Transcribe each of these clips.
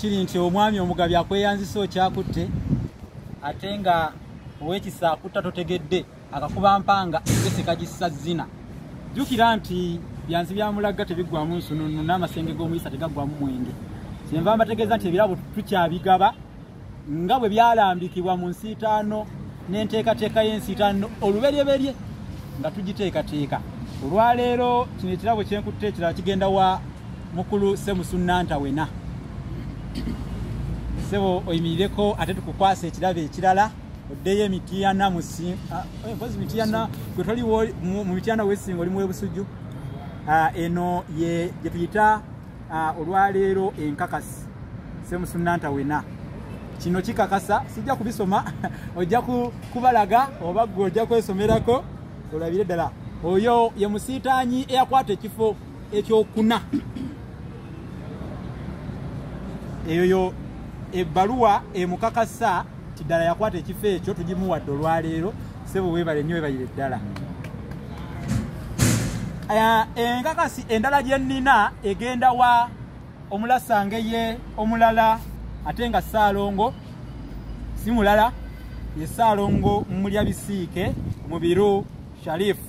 kiri nti omwami omugabi akweyanzisa okyakutte ate nga ow'ekisa akutta totegedde akakuba mpanga egese kagissa zina. Jjukira nti byanzi byamulagga tebiggwamu nsununu n'amasenge g'omuyisa tegaggwamu mwenge. Kyenva mbategeeza nti ebirabo tukyabigaba nga bwe byalambikibwa mu nsiitaano n'enteekateeka y'ensiitaano oluberyeberye nga tugiteekateeka. Olwaleero kino ekirabo kyenkutte ekirala kigenda wa mukulu Ssemusu Nantawena. Sebo oyimirireko ate tukukwasa ekirabo ekirala oddeyo emitiyana mpozi mitiyana gwe toli mu mitiyana w'essinga oli mu w'ebusujju. Eno ye gye tuyita olwaleero enkakasi Ssemusu Nantawena. Kino kikakasa sijja kubisoma ojja kubalaga oba gwe ojja kwesomerako olabire ddala. Oyo ye musiitaanyi eyakwata ekifo ekyokuna. Eyo ebbaluwa emukakasa kiddala yakwata ekifo ekyo tugimuwadde olwaleero. Sebo weebale nnyo weebalire ddala. Enkakasi endala gye nnina egenda wa omulasangeye omulala ate nga Ssaalongo si mulala ye Ssaalongo mulya bisiike Mubiru Sharifu.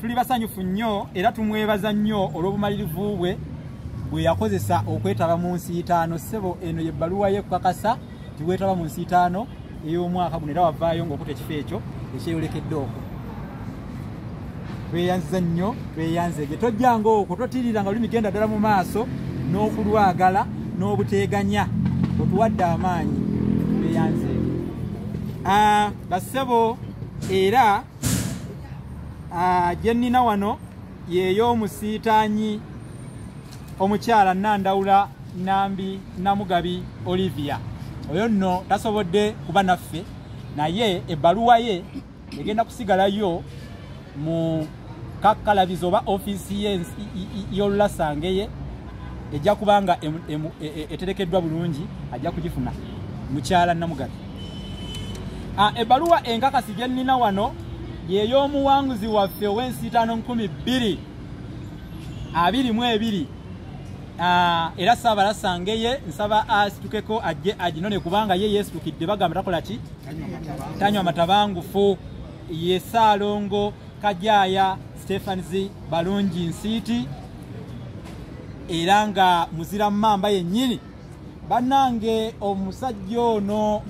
Tuli basanyufu nnyo era tumwebaza nnyo olw'obumalirivu bwe bwe yakozesa okwetaba mu nsiitaano. Ssebo eno ye bbaluwa ye kukakasa tiweetaba mu nsiitaano ey'omwaka guno era wavaayo ng'okuta ekifo ekyo ekyeyolekedde okwo. Tweyanziza nnyo tweyanzege tojjanga okwo totirira nga lulimi genda ddala mu maaso n'okulwagala n'obuteeganya otuwadde amaanyi tweyanzege. Bassebo era gye nnina wano yeeyo omusiitaanyi omukyala Nandawula Nambi Namugabi Olivia. Oyo nno tasobodde kuba naffe naye ebbaluwa ye egenda kusigalayo mu kakkalabizo oba ofiisi y'olulasangeye ejja kubanga eterekeddwa bulungi ajja kugifuna mukyala Namugabi. Ebbaluwa enkakasi gye nnina wano y'ey'omuwanguzi waffe ow'ensiitaano 2022 era Ssaabalassangeye nsaba asitukeko ajje aginone kubanga ye yeesitukidde bagamba takola ki tanywa matabangufu. Ye Ssaalongo Kajaaya Stephens Balungi Nsiiti era nga muzira mmamba yennyini. Bannange omusajja ono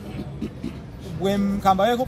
bwe mkambaweeko